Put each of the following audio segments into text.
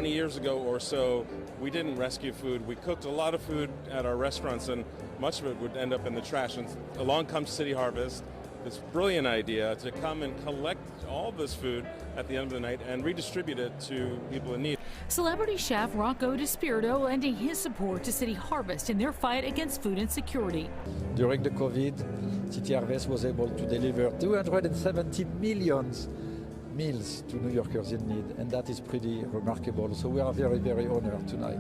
20 years ago or so, we didn't rescue food. We cooked a lot of food at our restaurants, and much of it would end up in the trash. And along comes City Harvest, this brilliant idea to come and collect all this food at the end of the night and redistribute it to people in need. Celebrity chef Rocco DiSpirito lending his support to City Harvest in their fight against food insecurity. During the COVID, City Harvest was able to deliver 270 million meals to New Yorkers in need, and that is pretty remarkable. So we are very, very honored tonight.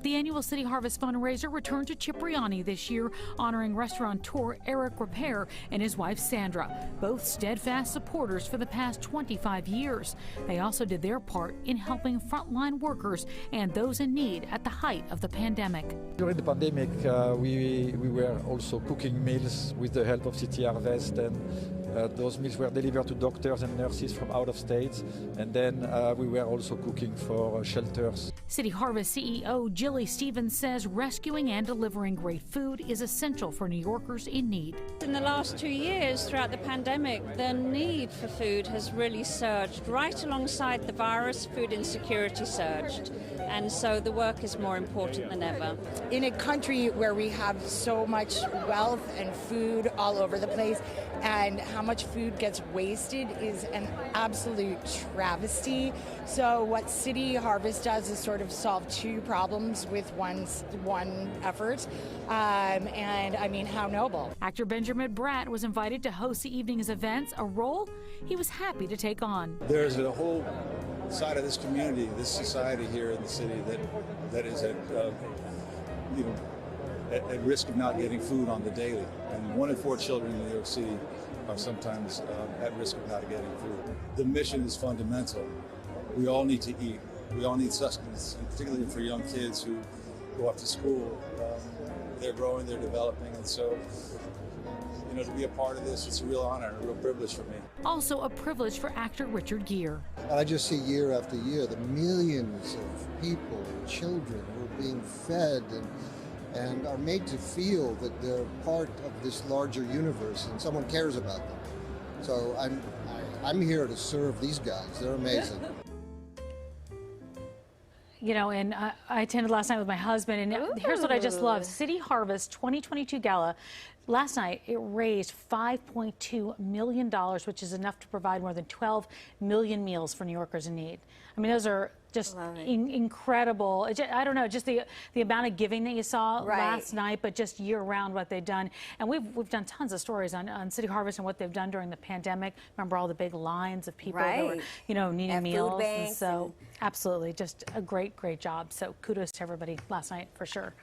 The annual City Harvest fundraiser returned to Cipriani this year, honoring restaurateur Eric Repair and his wife Sandra, both steadfast supporters for the past 25 years. They also did their part in helping frontline workers and those in need at the height of the pandemic. During the pandemic, we were also cooking meals with the help of City Harvest, and those meals were delivered to doctors and nurses from out of state, and then we were also cooking for shelters. City Harvest CEO Jilly Stevens says rescuing and delivering great food is essential for New Yorkers in need. In the last 2 years, throughout the pandemic, the need for food has really surged. Right alongside the virus, food insecurity surged. And so the work is more important than ever. In a country where we have so much wealth and food all over the place, and how much food gets wasted is an absolute travesty. So what City Harvest does is sort of solve two problems with one effort. And I mean, how noble. Actor Benjamin Bratt was invited to host the evening's events, a role he was happy to take on. There's a whole side of this community, this society here in the city that is at risk of not getting food on the daily. And 1 in 4 children in New York City are sometimes at risk of not getting food. The mission is fundamental. We all need to eat. We all need sustenance, and particularly for young kids who go off to school. They're growing, they're developing, and so to be a part of this, it's a real honor and a real privilege for me. Also a privilege for actor Richard Gere. I just see year after year the millions of people and children who are being fed and are made to feel that they're part of this larger universe and someone cares about them. So I'm here to serve these guys. They're amazing. And I attended last night with my husband, and here's what I just love. City Harvest 2022 Gala. Last night, it raised $5.2 million, which is enough to provide more than 12 million meals for New Yorkers in need. I mean, those are just incredible. I don't know, just the amount of giving that you saw last night, but just year-round what they've done. And we've done tons of stories on City Harvest and what they've done during the pandemic. Remember all the big lines of people that were, needing meals. And so, absolutely, just a great job. So kudos to everybody last night for sure.